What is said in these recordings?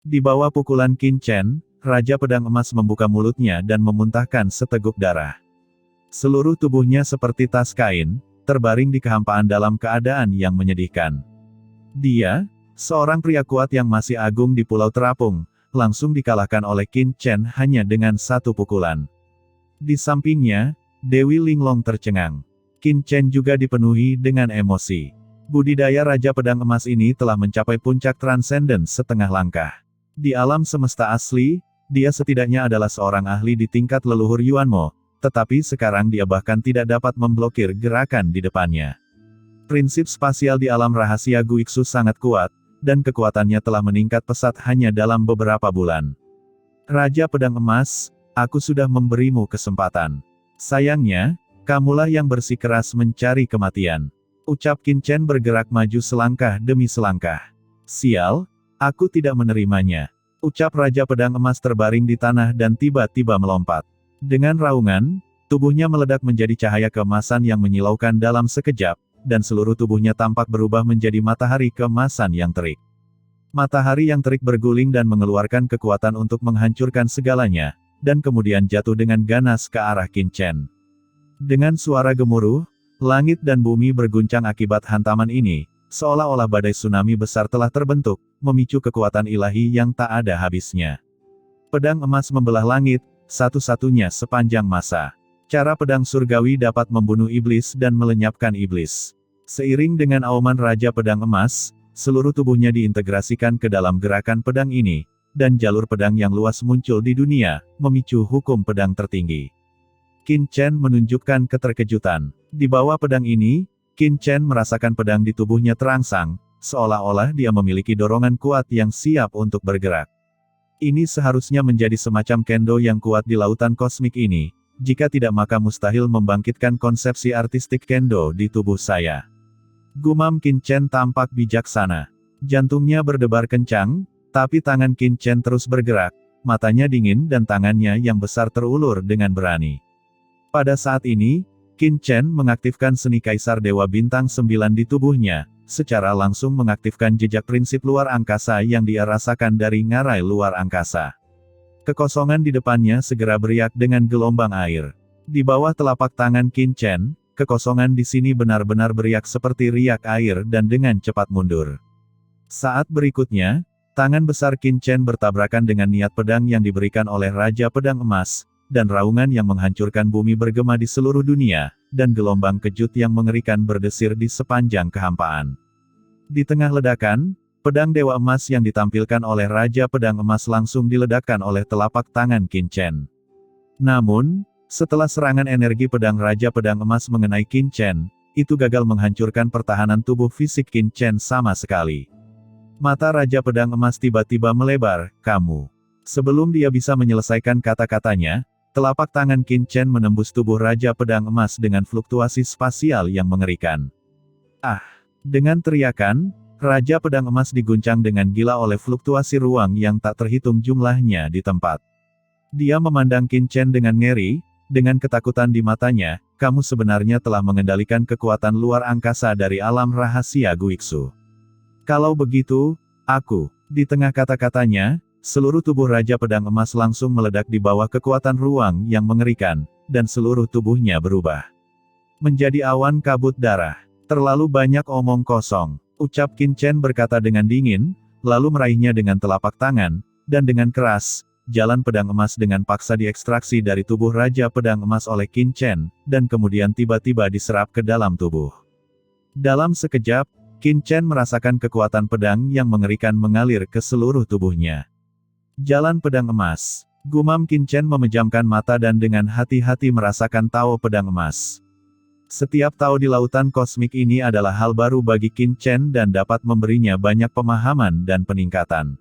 Di bawah pukulan Qin Chen, Raja Pedang Emas membuka mulutnya dan memuntahkan seteguk darah. Seluruh tubuhnya seperti tas kain, terbaring di kehampaan dalam keadaan yang menyedihkan. Dia, seorang pria kuat yang masih agung di Pulau Terapung, langsung dikalahkan oleh Qin Chen hanya dengan satu pukulan. Di sampingnya, Dewi Linglong tercengang. Qin Chen juga dipenuhi dengan emosi. Budidaya Raja Pedang Emas ini telah mencapai puncak transenden setengah langkah. Di alam semesta asli, dia setidaknya adalah seorang ahli di tingkat leluhur Yuanmo, tetapi sekarang dia bahkan tidak dapat memblokir gerakan di depannya. Prinsip spasial di alam rahasia Guiksu sangat kuat, dan kekuatannya telah meningkat pesat hanya dalam beberapa bulan. Raja Pedang Emas, aku sudah memberimu kesempatan. Sayangnya, kamulah yang bersikeras mencari kematian. Ucap Qin Chen bergerak maju selangkah demi selangkah. Sial, aku tidak menerimanya. Ucap Raja Pedang Emas terbaring di tanah dan tiba-tiba melompat. Dengan raungan, tubuhnya meledak menjadi cahaya keemasan yang menyilaukan dalam sekejap, dan seluruh tubuhnya tampak berubah menjadi matahari keemasan yang terik. Matahari yang terik berguling dan mengeluarkan kekuatan untuk menghancurkan segalanya, dan kemudian jatuh dengan ganas ke arah Qin Chen. Dengan suara gemuruh, langit dan bumi berguncang akibat hantaman ini, seolah-olah badai tsunami besar telah terbentuk, memicu kekuatan ilahi yang tak ada habisnya. Pedang emas membelah langit, satu-satunya sepanjang masa. Cara pedang surgawi dapat membunuh iblis dan melenyapkan iblis. Seiring dengan auman Raja Pedang Emas, seluruh tubuhnya diintegrasikan ke dalam gerakan pedang ini, dan jalur pedang yang luas muncul di dunia, memicu hukum pedang tertinggi. Qin Chen menunjukkan keterkejutan. Di bawah pedang ini, Qin Chen merasakan pedang di tubuhnya terangsang, seolah-olah dia memiliki dorongan kuat yang siap untuk bergerak. Ini seharusnya menjadi semacam kendo yang kuat di lautan kosmik ini, jika tidak maka mustahil membangkitkan konsepsi artistik kendo di tubuh saya. Gumam Qin Chen tampak bijaksana. Jantungnya berdebar kencang, tapi tangan Qin Chen terus bergerak, matanya dingin dan tangannya yang besar terulur dengan berani. Pada saat ini, Qin Chen mengaktifkan seni Kaisar Dewa Bintang 9 di tubuhnya, secara langsung mengaktifkan jejak prinsip luar angkasa yang dia rasakan dari ngarai luar angkasa. Kekosongan di depannya segera beriak dengan gelombang air. Di bawah telapak tangan Qin Chen, kekosongan di sini benar-benar beriak seperti riak air dan dengan cepat mundur. Saat berikutnya, tangan besar Qin Chen bertabrakan dengan niat pedang yang diberikan oleh Raja Pedang Emas, dan raungan yang menghancurkan bumi bergema di seluruh dunia, dan gelombang kejut yang mengerikan berdesir di sepanjang kehampaan. Di tengah ledakan, pedang Dewa Emas yang ditampilkan oleh Raja Pedang Emas langsung diledakkan oleh telapak tangan Qin Chen. Namun, setelah serangan energi pedang Raja Pedang Emas mengenai Qin Chen, itu gagal menghancurkan pertahanan tubuh fisik Qin Chen sama sekali. Mata Raja Pedang Emas tiba-tiba melebar, "Kamu." Sebelum dia bisa menyelesaikan kata-katanya, telapak tangan Qin Chen menembus tubuh Raja Pedang Emas dengan fluktuasi spasial yang mengerikan. Ah! Dengan teriakan, Raja Pedang Emas diguncang dengan gila oleh fluktuasi ruang yang tak terhitung jumlahnya di tempat. Dia memandang Qin Chen dengan ngeri, dengan ketakutan di matanya, "Kamu sebenarnya telah mengendalikan kekuatan luar angkasa dari alam rahasia Guiksu. Kalau begitu, aku..." Di tengah kata-katanya, seluruh tubuh Raja Pedang Emas langsung meledak di bawah kekuatan ruang yang mengerikan, dan seluruh tubuhnya berubah menjadi awan kabut darah. "Terlalu banyak omong kosong," ucap Qin Chen berkata dengan dingin, lalu meraihnya dengan telapak tangan, dan dengan keras, jalan pedang emas dengan paksa diekstraksi dari tubuh Raja Pedang Emas oleh Qin Chen, dan kemudian tiba-tiba diserap ke dalam tubuh. Dalam sekejap, Qin Chen merasakan kekuatan pedang yang mengerikan mengalir ke seluruh tubuhnya. Jalan pedang emas. Gumam Qin Chen memejamkan mata dan dengan hati-hati merasakan tao pedang emas. Setiap tao di lautan kosmik ini adalah hal baru bagi Qin Chen dan dapat memberinya banyak pemahaman dan peningkatan.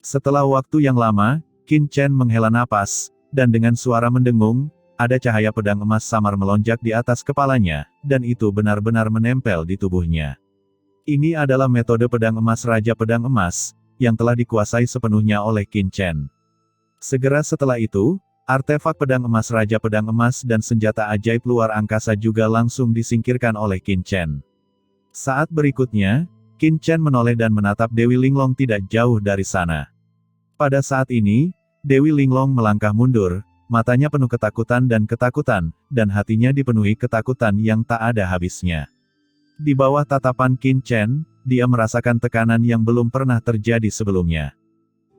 Setelah waktu yang lama, Qin Chen menghela napas, dan dengan suara mendengung, ada cahaya pedang emas samar melonjak di atas kepalanya, dan itu benar-benar menempel di tubuhnya. Ini adalah metode pedang emas Raja Pedang Emas, yang telah dikuasai sepenuhnya oleh Qin Chen. Segera setelah itu, artefak pedang emas Raja Pedang Emas dan senjata ajaib luar angkasa juga langsung disingkirkan oleh Qin Chen. Saat berikutnya, Qin Chen menoleh dan menatap Dewi Linglong tidak jauh dari sana. Pada saat ini, Dewi Linglong melangkah mundur, matanya penuh ketakutan, dan hatinya dipenuhi ketakutan yang tak ada habisnya. Di bawah tatapan Qin Chen, dia merasakan tekanan yang belum pernah terjadi sebelumnya.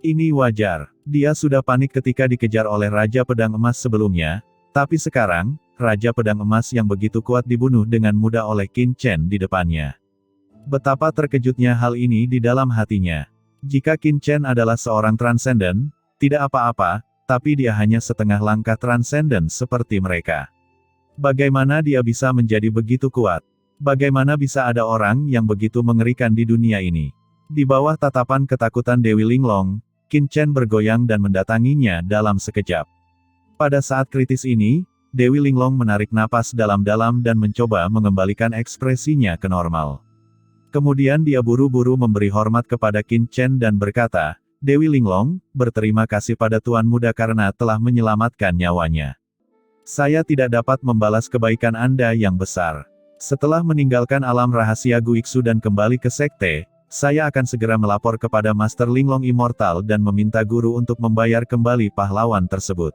Ini wajar, dia sudah panik ketika dikejar oleh Raja Pedang Emas sebelumnya, tapi sekarang, Raja Pedang Emas yang begitu kuat dibunuh dengan mudah oleh Qin Chen di depannya. Betapa terkejutnya hal ini di dalam hatinya. Jika Qin Chen adalah seorang transenden, tidak apa-apa, tapi dia hanya setengah langkah transenden seperti mereka. Bagaimana dia bisa menjadi begitu kuat? Bagaimana bisa ada orang yang begitu mengerikan di dunia ini? Di bawah tatapan ketakutan Dewi Linglong, Qin Chen bergoyang dan mendatanginya dalam sekejap. Pada saat kritis ini, Dewi Linglong menarik napas dalam-dalam dan mencoba mengembalikan ekspresinya ke normal. Kemudian dia buru-buru memberi hormat kepada Qin Chen dan berkata, "Dewi Linglong, berterima kasih pada Tuan Muda karena telah menyelamatkan nyawanya. Saya tidak dapat membalas kebaikan Anda yang besar. Setelah meninggalkan alam rahasia Guiksu dan kembali ke sekte, saya akan segera melapor kepada Master Linglong Immortal dan meminta guru untuk membayar kembali pahlawan tersebut."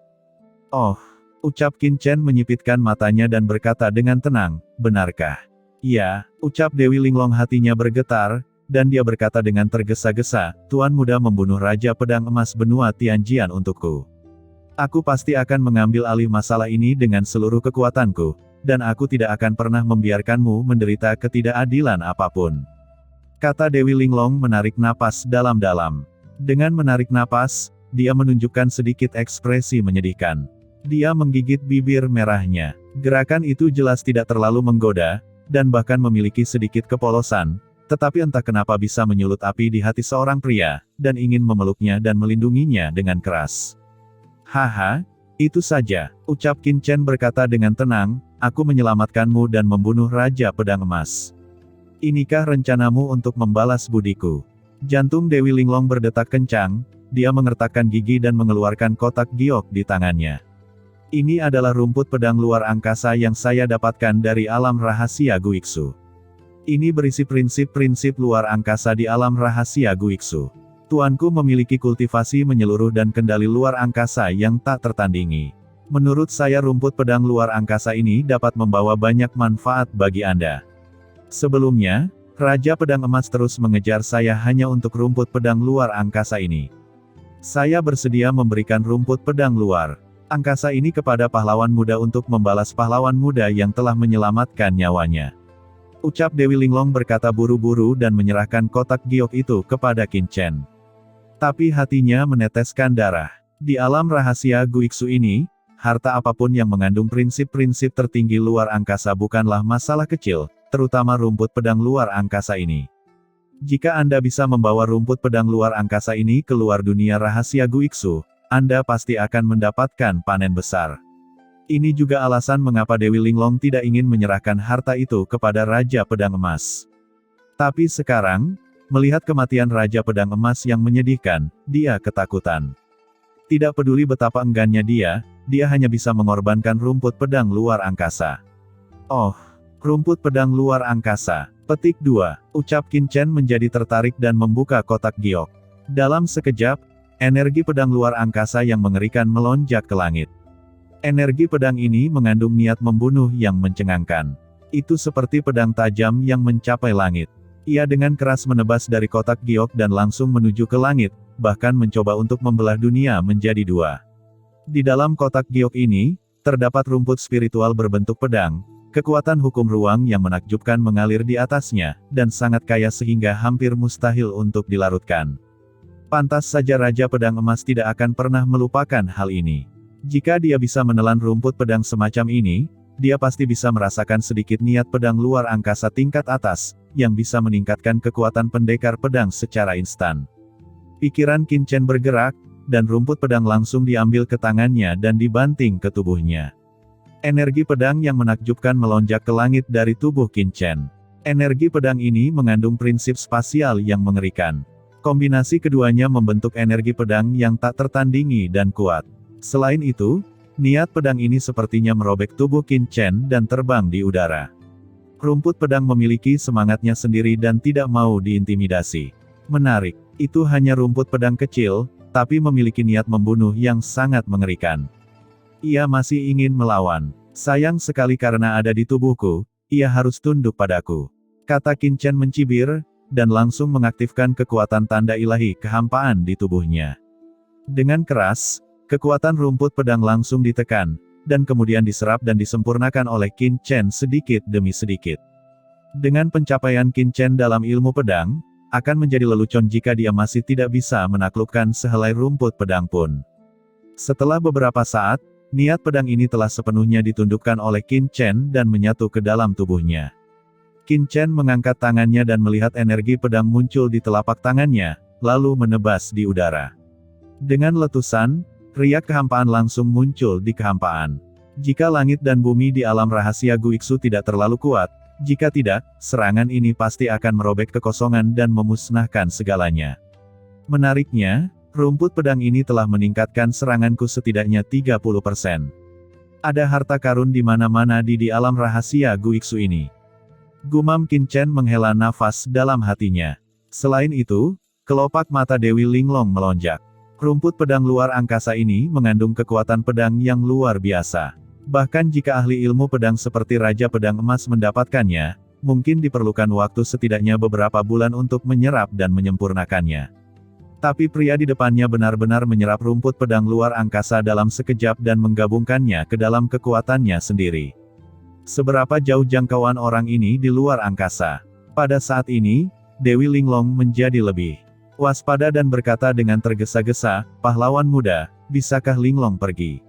"Oh," ucap Qin Chen menyipitkan matanya dan berkata dengan tenang, "Benarkah?" "Iya," ucap Dewi Linglong, hatinya bergetar, dan dia berkata dengan tergesa-gesa, "Tuan Muda membunuh Raja Pedang Emas benua Tianjian untukku. Aku pasti akan mengambil alih masalah ini dengan seluruh kekuatanku, dan aku tidak akan pernah membiarkanmu menderita ketidakadilan apapun." Kata Dewi Linglong menarik napas dalam-dalam. Dengan menarik napas, dia menunjukkan sedikit ekspresi menyedihkan. Dia menggigit bibir merahnya. Gerakan itu jelas tidak terlalu menggoda, dan bahkan memiliki sedikit kepolosan, tetapi entah kenapa bisa menyulut api di hati seorang pria, dan ingin memeluknya dan melindunginya dengan keras. "Haha, itu saja," ucap Qin Chen berkata dengan tenang, "aku menyelamatkanmu dan membunuh Raja Pedang Emas. Inikah rencanamu untuk membalas budiku?" Jantung Dewi Linglong berdetak kencang, dia mengertakkan gigi dan mengeluarkan kotak giok di tangannya. "Ini adalah rumput pedang luar angkasa yang saya dapatkan dari alam rahasia Guiksu. Ini berisi prinsip-prinsip luar angkasa di alam rahasia Guiksu. Tuanku memiliki kultivasi menyeluruh dan kendali luar angkasa yang tak tertandingi. Menurut saya rumput pedang luar angkasa ini dapat membawa banyak manfaat bagi Anda. Sebelumnya, Raja Pedang Emas terus mengejar saya hanya untuk rumput pedang luar angkasa ini. Saya bersedia memberikan rumput pedang luar angkasa ini kepada pahlawan muda untuk membalas pahlawan muda yang telah menyelamatkan nyawanya," ucap Dewi Linglong berkata buru-buru dan menyerahkan kotak giok itu kepada Qin Chen. Tapi hatinya meneteskan darah. Di alam rahasia Guiksu ini, harta apapun yang mengandung prinsip-prinsip tertinggi luar angkasa bukanlah masalah kecil, terutama rumput pedang luar angkasa ini. Jika Anda bisa membawa rumput pedang luar angkasa ini keluar dunia rahasia Guiksu, Anda pasti akan mendapatkan panen besar. Ini juga alasan mengapa Dewi Linglong tidak ingin menyerahkan harta itu kepada Raja Pedang Emas. Tapi sekarang, melihat kematian Raja Pedang Emas yang menyedihkan, dia ketakutan. Tidak peduli betapa enggannya dia hanya bisa mengorbankan rumput pedang luar angkasa. "Oh, rumput pedang luar angkasa." Petik 2, ucap Qin Chen menjadi tertarik dan membuka kotak giok. Dalam sekejap, energi pedang luar angkasa yang mengerikan melonjak ke langit. Energi pedang ini mengandung niat membunuh yang mencengangkan. Itu seperti pedang tajam yang mencapai langit. Ia dengan keras menebas dari kotak giok dan langsung menuju ke langit, bahkan mencoba untuk membelah dunia menjadi dua. Di dalam kotak giok ini, terdapat rumput spiritual berbentuk pedang, kekuatan hukum ruang yang menakjubkan mengalir di atasnya, dan sangat kaya sehingga hampir mustahil untuk dilarutkan. Pantas saja Raja Pedang Emas tidak akan pernah melupakan hal ini. Jika dia bisa menelan rumput pedang semacam ini, dia pasti bisa merasakan sedikit niat pedang luar angkasa tingkat atas, yang bisa meningkatkan kekuatan pendekar pedang secara instan. Pikiran Qin Chen bergerak, dan rumput pedang langsung diambil ke tangannya dan dibanting ke tubuhnya. Energi pedang yang menakjubkan melonjak ke langit dari tubuh Qin Chen. Energi pedang ini mengandung prinsip spasial yang mengerikan. Kombinasi keduanya membentuk energi pedang yang tak tertandingi dan kuat. Selain itu, niat pedang ini sepertinya merobek tubuh Qin Chen dan terbang di udara. Rumput pedang memiliki semangatnya sendiri dan tidak mau diintimidasi. Menarik, itu hanya rumput pedang kecil, tapi memiliki niat membunuh yang sangat mengerikan. Ia masih ingin melawan. Sayang sekali karena ada di tubuhku, ia harus tunduk padaku. Kata Qin Chen mencibir, dan langsung mengaktifkan kekuatan tanda ilahi kehampaan di tubuhnya. Dengan keras, kekuatan rumput pedang langsung ditekan, dan kemudian diserap dan disempurnakan oleh Qin Chen sedikit demi sedikit. Dengan pencapaian Qin Chen dalam ilmu pedang, akan menjadi lelucon jika dia masih tidak bisa menaklukkan sehelai rumput pedang pun. Setelah beberapa saat, niat pedang ini telah sepenuhnya ditundukkan oleh Qin Chen dan menyatu ke dalam tubuhnya. Qin Chen mengangkat tangannya dan melihat energi pedang muncul di telapak tangannya, lalu menebas di udara. Dengan letusan, riak kehampaan langsung muncul di kehampaan. Jika langit dan bumi di alam rahasia Guiksu tidak terlalu kuat, jika tidak, serangan ini pasti akan merobek kekosongan dan memusnahkan segalanya. Menariknya, rumput pedang ini telah meningkatkan seranganku setidaknya 30%. Ada harta karun di mana-mana di alam rahasia Guiksu ini. Gumam Qin Chen menghela nafas dalam hatinya. Selain itu, kelopak mata Dewi Linglong melonjak. Rumput pedang luar angkasa ini mengandung kekuatan pedang yang luar biasa. Bahkan jika ahli ilmu pedang seperti Raja Pedang Emas mendapatkannya, mungkin diperlukan waktu setidaknya beberapa bulan untuk menyerap dan menyempurnakannya. Tapi pria di depannya benar-benar menyerap rumput pedang luar angkasa dalam sekejap dan menggabungkannya ke dalam kekuatannya sendiri. Seberapa jauh jangkauan orang ini di luar angkasa? Pada saat ini, Dewi Linglong menjadi lebih waspada dan berkata dengan tergesa-gesa, "Pahlawan muda, bisakah Linglong pergi?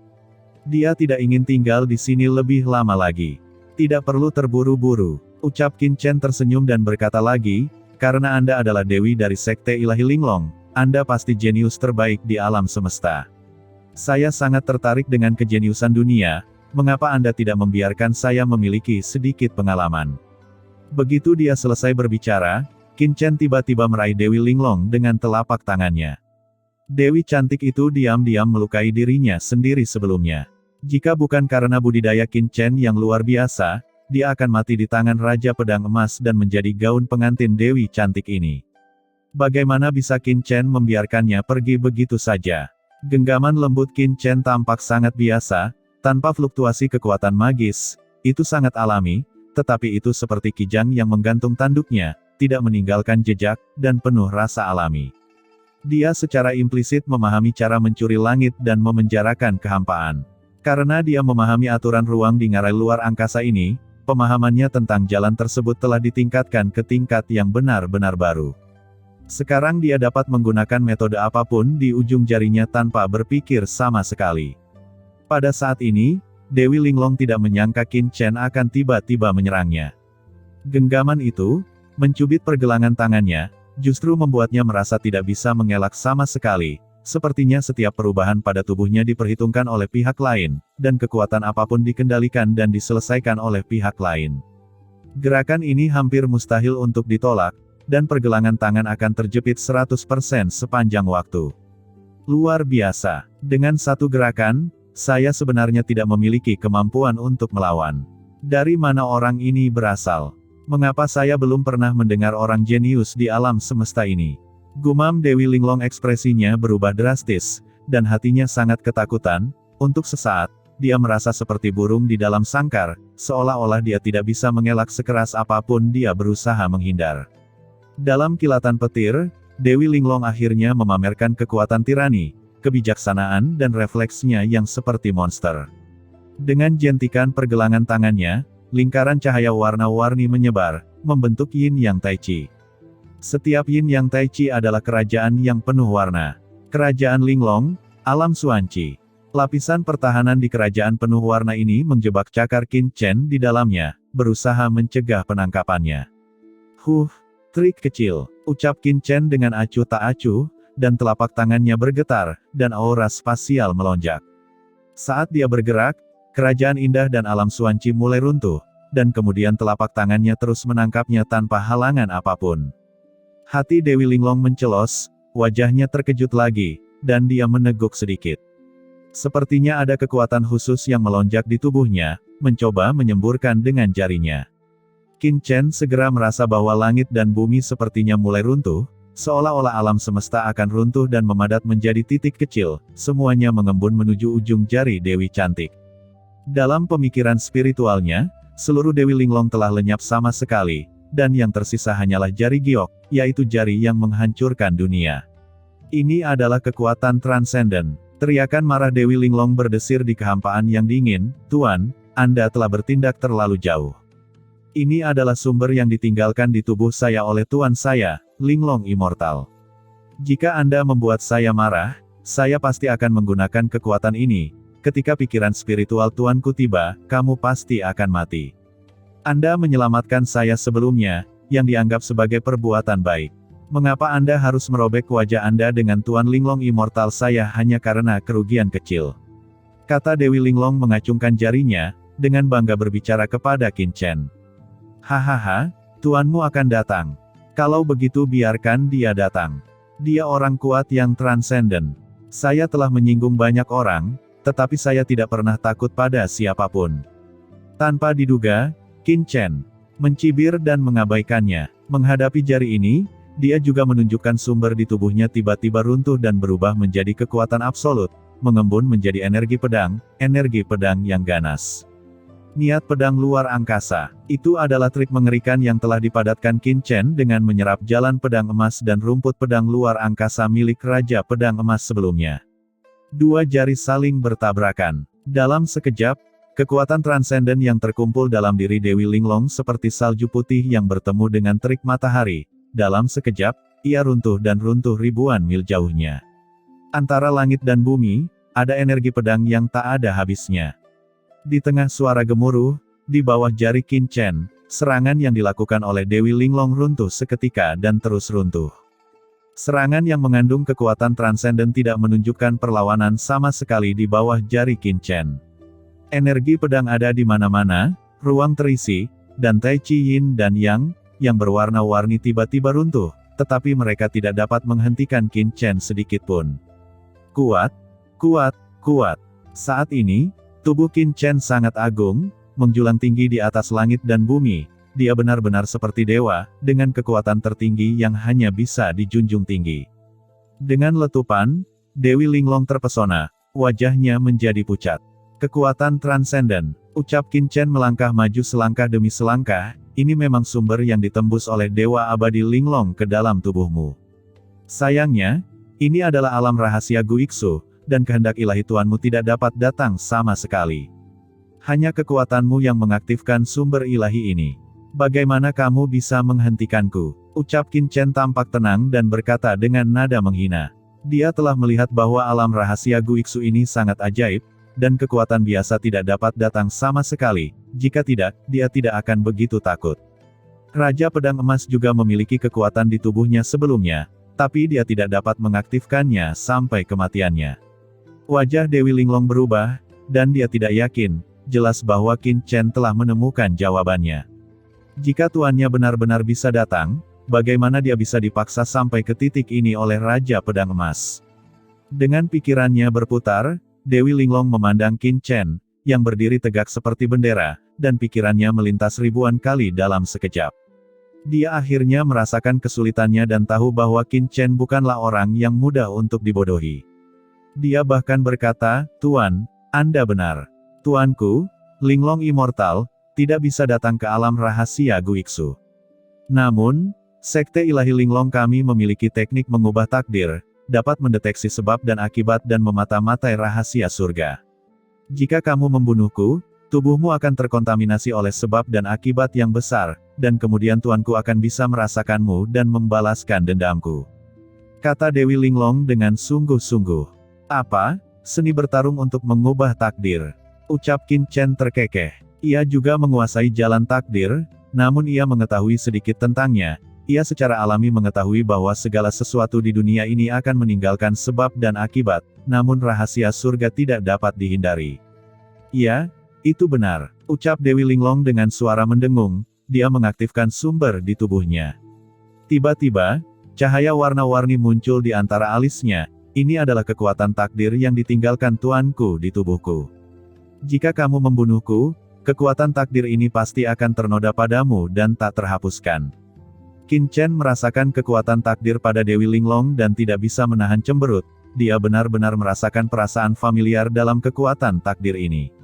Dia tidak ingin tinggal di sini lebih lama lagi." "Tidak perlu terburu-buru," ucap Qin Chen tersenyum dan berkata lagi, "Karena Anda adalah Dewi dari Sekte Ilahi Linglong, Anda pasti jenius terbaik di alam semesta. Saya sangat tertarik dengan kejeniusan dunia. Mengapa Anda tidak membiarkan saya memiliki sedikit pengalaman?" Begitu dia selesai berbicara, Qin Chen tiba-tiba meraih Dewi Linglong dengan telapak tangannya. Dewi cantik itu diam-diam melukai dirinya sendiri sebelumnya. Jika bukan karena budidaya Qin Chen yang luar biasa, dia akan mati di tangan Raja Pedang Emas dan menjadi gaun pengantin Dewi cantik ini. Bagaimana bisa Qin Chen membiarkannya pergi begitu saja? Genggaman lembut Qin Chen tampak sangat biasa, tanpa fluktuasi kekuatan magis. Itu sangat alami, tetapi itu seperti kijang yang menggantung tanduknya, tidak meninggalkan jejak, dan penuh rasa alami. Dia secara implisit memahami cara mencuri langit dan memenjarakan kehampaan. Karena dia memahami aturan ruang di ngarai luar angkasa ini, pemahamannya tentang jalan tersebut telah ditingkatkan ke tingkat yang benar-benar baru. Sekarang dia dapat menggunakan metode apapun di ujung jarinya tanpa berpikir sama sekali. Pada saat ini, Dewi Linglong tidak menyangka Qin Chen akan tiba-tiba menyerangnya. Genggaman itu, mencubit pergelangan tangannya, justru membuatnya merasa tidak bisa mengelak sama sekali. Sepertinya setiap perubahan pada tubuhnya diperhitungkan oleh pihak lain, dan kekuatan apapun dikendalikan dan diselesaikan oleh pihak lain. Gerakan ini hampir mustahil untuk ditolak, dan pergelangan tangan akan terjepit 100% sepanjang waktu. Luar biasa. Dengan satu gerakan, saya sebenarnya tidak memiliki kemampuan untuk melawan. Dari mana orang ini berasal? Mengapa saya belum pernah mendengar orang jenius di alam semesta ini? Gumam Dewi Linglong. Ekspresinya berubah drastis, dan hatinya sangat ketakutan. Untuk sesaat, dia merasa seperti burung di dalam sangkar, seolah-olah dia tidak bisa mengelak sekeras apapun dia berusaha menghindar. Dalam kilatan petir, Dewi Linglong akhirnya memamerkan kekuatan tirani, kebijaksanaan dan refleksnya yang seperti monster. Dengan jentikan pergelangan tangannya, lingkaran cahaya warna-warni menyebar, membentuk Yin Yang Tai Chi. Setiap Yin Yang Tai Chi adalah kerajaan yang penuh warna. Kerajaan Linglong, alam Suanci. Lapisan pertahanan di kerajaan penuh warna ini menjebak cakar Qin Chen di dalamnya, berusaha mencegah penangkapannya. Trik kecil, ucap Qin Chen dengan acuh tak acuh, dan telapak tangannya bergetar, dan aura spasial melonjak. Saat dia bergerak, kerajaan indah dan alam Suanci mulai runtuh, dan kemudian telapak tangannya terus menangkapnya tanpa halangan apapun. Hati Dewi Linglong mencelos, wajahnya terkejut lagi, dan dia meneguk sedikit. Sepertinya ada kekuatan khusus yang melonjak di tubuhnya, mencoba menyemburkan dengan jarinya. Qin Chen segera merasa bahwa langit dan bumi sepertinya mulai runtuh, Seolah-olah alam semesta akan runtuh dan memadat menjadi titik kecil, semuanya mengembun menuju ujung jari Dewi cantik. Dalam pemikiran spiritualnya, seluruh Dewi Linglong telah lenyap sama sekali, dan yang tersisa hanyalah jari giok, yaitu jari yang menghancurkan dunia. Ini adalah kekuatan transenden. Teriakan marah Dewi Linglong berdesir di kehampaan yang dingin, "Tuan, Anda telah bertindak terlalu jauh. Ini adalah sumber yang ditinggalkan di tubuh saya oleh Tuan saya, Linglong Immortal. Jika Anda membuat saya marah, saya pasti akan menggunakan kekuatan ini. Ketika pikiran spiritual Tuanku tiba, kamu pasti akan mati. Anda menyelamatkan saya sebelumnya, yang dianggap sebagai perbuatan baik. Mengapa Anda harus merobek wajah Anda dengan Tuan Linglong Immortal saya hanya karena kerugian kecil?" Kata Dewi Linglong mengacungkan jarinya, dengan bangga berbicara kepada Qin Chen. "Hahaha, tuanmu akan datang. Kalau begitu biarkan dia datang. Dia orang kuat yang transenden. Saya telah menyinggung banyak orang, tetapi saya tidak pernah takut pada siapapun." Tanpa diduga, Qin Chen mencibir dan mengabaikannya. Menghadapi jari ini, dia juga menunjukkan sumber di tubuhnya tiba-tiba runtuh dan berubah menjadi kekuatan absolut, mengembun menjadi energi pedang yang ganas. Niat pedang luar angkasa. Itu adalah trik mengerikan yang telah dipadatkan Qin Chen dengan menyerap jalan pedang emas dan rumput pedang luar angkasa milik Raja Pedang Emas sebelumnya. Dua jari saling bertabrakan. Dalam sekejap, kekuatan transenden yang terkumpul dalam diri Dewi Linglong seperti salju putih yang bertemu dengan terik matahari. Dalam sekejap, ia runtuh dan runtuh ribuan mil jauhnya. Antara langit dan bumi, ada energi pedang yang tak ada habisnya. Di tengah suara gemuruh, di bawah jari Qin Chen, serangan yang dilakukan oleh Dewi Linglong runtuh seketika dan terus runtuh. Serangan yang mengandung kekuatan transenden tidak menunjukkan perlawanan sama sekali di bawah jari Qin Chen. Energi pedang ada di mana-mana, ruang terisi, dan Tai Chi Yin dan Yang, yang berwarna-warni tiba-tiba runtuh, tetapi mereka tidak dapat menghentikan Qin Chen sedikitpun. Kuat, kuat, kuat. Saat ini, tubuh Qin Chen sangat agung, menjulang tinggi di atas langit dan bumi. Dia benar-benar seperti dewa, dengan kekuatan tertinggi yang hanya bisa dijunjung tinggi. Dengan letupan, Dewi Linglong terpesona, wajahnya menjadi pucat. Kekuatan transenden, ucap Qin Chen melangkah maju selangkah demi selangkah, ini memang sumber yang ditembus oleh Dewa Abadi Linglong ke dalam tubuhmu. Sayangnya, ini adalah alam rahasia Guiksu, dan kehendak ilahi tuanmu tidak dapat datang sama sekali. Hanya kekuatanmu yang mengaktifkan sumber ilahi ini. Bagaimana kamu bisa menghentikanku? Ucap Qin Chen tampak tenang dan berkata dengan nada menghina. Dia telah melihat bahwa alam rahasia Guiksu ini sangat ajaib, dan kekuatan biasa tidak dapat datang sama sekali. Jika tidak, dia tidak akan begitu takut. Raja Pedang Emas juga memiliki kekuatan di tubuhnya sebelumnya, tapi dia tidak dapat mengaktifkannya sampai kematiannya. Wajah Dewi Linglong berubah, dan dia tidak yakin, jelas bahwa Qin Chen telah menemukan jawabannya. Jika tuannya benar-benar bisa datang, bagaimana dia bisa dipaksa sampai ke titik ini oleh Raja Pedang Emas? Dengan pikirannya berputar, Dewi Linglong memandang Qin Chen, yang berdiri tegak seperti bendera, dan pikirannya melintas ribuan kali dalam sekejap. Dia akhirnya merasakan kesulitannya dan tahu bahwa Qin Chen bukanlah orang yang mudah untuk dibodohi. Dia bahkan berkata, "Tuan, Anda benar. Tuanku, Linglong Immortal, tidak bisa datang ke alam rahasia Guiksu. Namun, Sekte Ilahi Linglong kami memiliki teknik mengubah takdir, dapat mendeteksi sebab dan akibat dan memata-matai rahasia surga. Jika kamu membunuhku, tubuhmu akan terkontaminasi oleh sebab dan akibat yang besar, dan kemudian tuanku akan bisa merasakanmu dan membalaskan dendamku." Kata Dewi Linglong dengan sungguh-sungguh. "Apa? Seni bertarung untuk mengubah takdir?" Ucap Qin Chen terkekeh. Ia juga menguasai jalan takdir, namun ia mengetahui sedikit tentangnya. Ia secara alami mengetahui bahwa segala sesuatu di dunia ini akan meninggalkan sebab dan akibat, namun rahasia surga tidak dapat dihindari. "Ya, itu benar," ucap Dewi Linglong dengan suara mendengung, dia mengaktifkan sumber di tubuhnya. Tiba-tiba, cahaya warna-warni muncul di antara alisnya. Ini adalah kekuatan takdir yang ditinggalkan tuanku di tubuhku. Jika kamu membunuhku, kekuatan takdir ini pasti akan ternoda padamu dan tak terhapuskan. Qin Chen merasakan kekuatan takdir pada Dewi Linglong dan tidak bisa menahan cemberut. Dia benar-benar merasakan perasaan familiar dalam kekuatan takdir ini.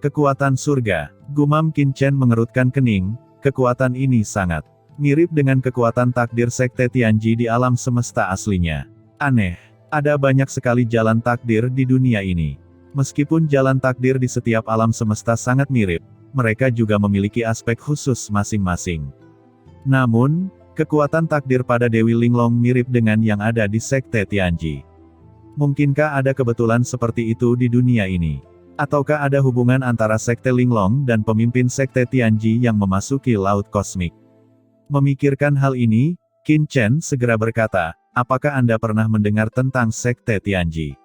Kekuatan surga, gumam Qin Chen mengerutkan kening, kekuatan ini sangat mirip dengan kekuatan takdir Sekte Tianji di alam semesta aslinya. Aneh, ada banyak sekali jalan takdir di dunia ini. Meskipun jalan takdir di setiap alam semesta sangat mirip, mereka juga memiliki aspek khusus masing-masing. Namun, kekuatan takdir pada Dewi Linglong mirip dengan yang ada di Sekte Tianji. Mungkinkah ada kebetulan seperti itu di dunia ini? Ataukah ada hubungan antara Sekte Linglong dan pemimpin Sekte Tianji yang memasuki Laut Kosmik? Memikirkan hal ini, Qin Chen segera berkata, apakah Anda pernah mendengar tentang Sekte Tianji?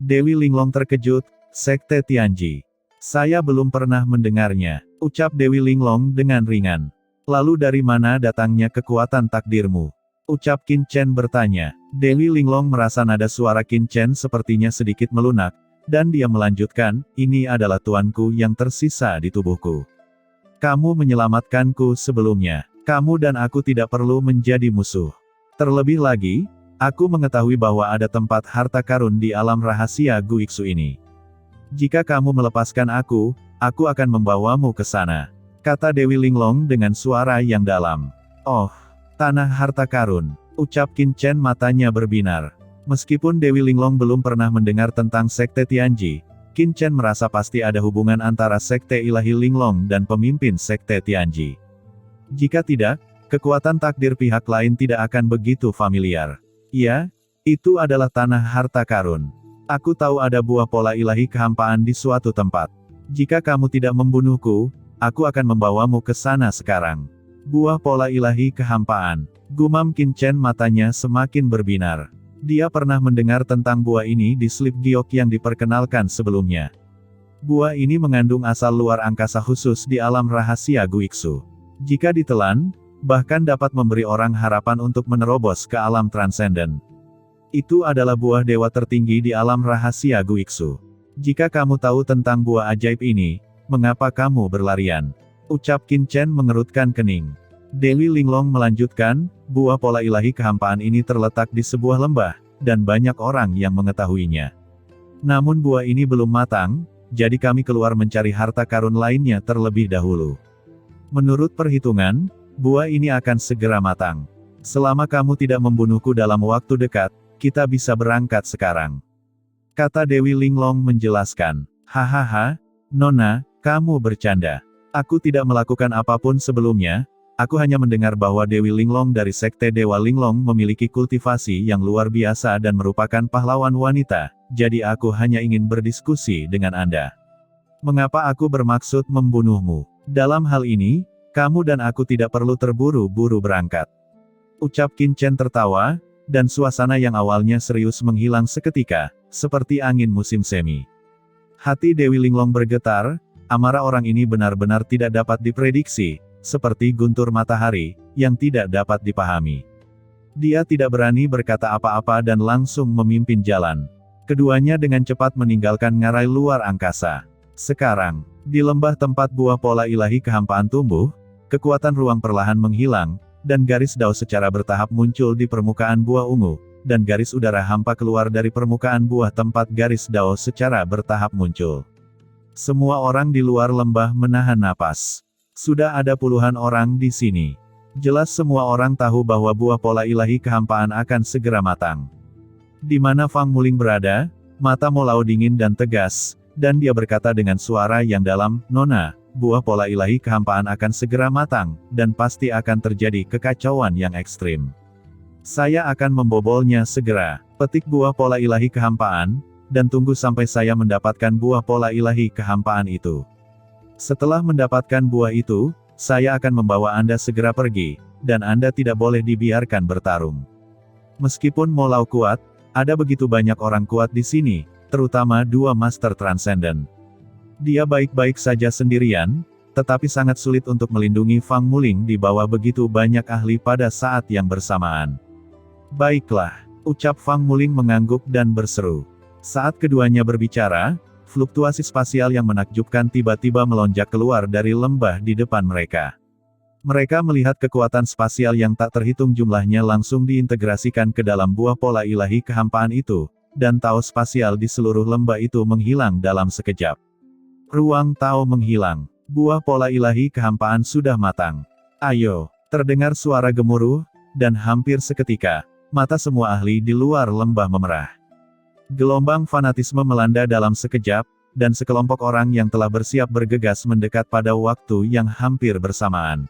Dewi Linglong terkejut, Sekte Tianji. Saya belum pernah mendengarnya, ucap Dewi Linglong dengan ringan. Lalu dari mana datangnya kekuatan takdirmu? Ucap Qin Chen bertanya. Dewi Linglong merasa nada suara Qin Chen sepertinya sedikit melunak, dan dia melanjutkan, ini adalah tuanku yang tersisa di tubuhku. Kamu menyelamatkanku sebelumnya. Kamu dan aku tidak perlu menjadi musuh. Terlebih lagi, aku mengetahui bahwa ada tempat harta karun di alam rahasia Guiksu ini. Jika kamu melepaskan aku akan membawamu ke sana, kata Dewi Linglong dengan suara yang dalam. Oh, tanah harta karun, ucap Qin Chen matanya berbinar. Meskipun Dewi Linglong belum pernah mendengar tentang Sekte Tianji, Qin Chen merasa pasti ada hubungan antara Sekte Ilahi Linglong dan pemimpin Sekte Tianji. Jika tidak, kekuatan takdir pihak lain tidak akan begitu familiar. Ya, itu adalah tanah harta karun. Aku tahu ada buah pola ilahi kehampaan di suatu tempat. Jika kamu tidak membunuhku, aku akan membawamu ke sana sekarang. Buah pola ilahi kehampaan. Gumam Qin Chen matanya semakin berbinar. Dia pernah mendengar tentang buah ini di slip giok yang diperkenalkan sebelumnya. Buah ini mengandung asal luar angkasa khusus di alam rahasia Guiksu. Jika ditelan, bahkan dapat memberi orang harapan untuk menerobos ke alam transenden. Itu adalah buah dewa tertinggi di alam rahasia Guiksu. Jika kamu tahu tentang buah ajaib ini, mengapa kamu berlarian? Ucap Qin Chen mengerutkan kening. Dewi Linglong melanjutkan, buah pola ilahi kehampaan ini terletak di sebuah lembah, dan banyak orang yang mengetahuinya. Namun buah ini belum matang, jadi kami keluar mencari harta karun lainnya terlebih dahulu. Menurut perhitungan, buah ini akan segera matang. Selama kamu tidak membunuhku dalam waktu dekat, kita bisa berangkat sekarang. Kata Dewi Linglong menjelaskan. Hahaha, Nona, kamu bercanda. Aku tidak melakukan apapun sebelumnya, aku hanya mendengar bahwa Dewi Linglong dari Sekte Dewa Linglong memiliki kultivasi yang luar biasa dan merupakan pahlawan wanita, jadi aku hanya ingin berdiskusi dengan Anda. Mengapa aku bermaksud membunuhmu? Dalam hal ini, kamu dan aku tidak perlu terburu-buru berangkat. Ucap Qin Chen tertawa, dan suasana yang awalnya serius menghilang seketika, seperti angin musim semi. Hati Dewi Linglong bergetar, amarah orang ini benar-benar tidak dapat diprediksi, seperti guntur matahari, yang tidak dapat dipahami. Dia tidak berani berkata apa-apa dan langsung memimpin jalan. Keduanya dengan cepat meninggalkan ngarai luar angkasa. Sekarang, di lembah tempat buah pola ilahi kehampaan tumbuh, kekuatan ruang perlahan menghilang, dan garis dao secara bertahap muncul di permukaan buah ungu, dan garis udara hampa keluar dari permukaan buah tempat garis dao secara bertahap muncul. Semua orang di luar lembah menahan napas. Sudah ada puluhan orang di sini. Jelas semua orang tahu bahwa buah pola ilahi kehampaan akan segera matang. Di mana Fang Muling berada, mata Mo Lao dingin dan tegas, dan dia berkata dengan suara yang dalam, Nona, buah pola ilahi kehampaan akan segera matang, dan pasti akan terjadi kekacauan yang ekstrim. Saya akan membobolnya segera. Petik buah pola ilahi kehampaan, dan tunggu sampai saya mendapatkan buah pola ilahi kehampaan itu. Setelah mendapatkan buah itu, saya akan membawa Anda segera pergi, dan Anda tidak boleh dibiarkan bertarung. Meskipun Mo Lao kuat, ada begitu banyak orang kuat di sini, terutama dua Master Transcendent. Dia baik-baik saja sendirian, tetapi sangat sulit untuk melindungi Fang Muling di bawah begitu banyak ahli pada saat yang bersamaan. Baiklah, ucap Fang Muling mengangguk dan berseru. Saat keduanya berbicara, fluktuasi spasial yang menakjubkan tiba-tiba melonjak keluar dari lembah di depan mereka. Mereka melihat kekuatan spasial yang tak terhitung jumlahnya langsung diintegrasikan ke dalam buah pola ilahi kehampaan itu, dan Tao spasial di seluruh lembah itu menghilang dalam sekejap. Ruang Tao menghilang. Buah pola ilahi kehampaan sudah matang. Ayo! Terdengar suara gemuruh, dan hampir seketika, mata semua ahli di luar lembah memerah. Gelombang fanatisme melanda dalam sekejap, dan sekelompok orang yang telah bersiap bergegas mendekat pada waktu yang hampir bersamaan.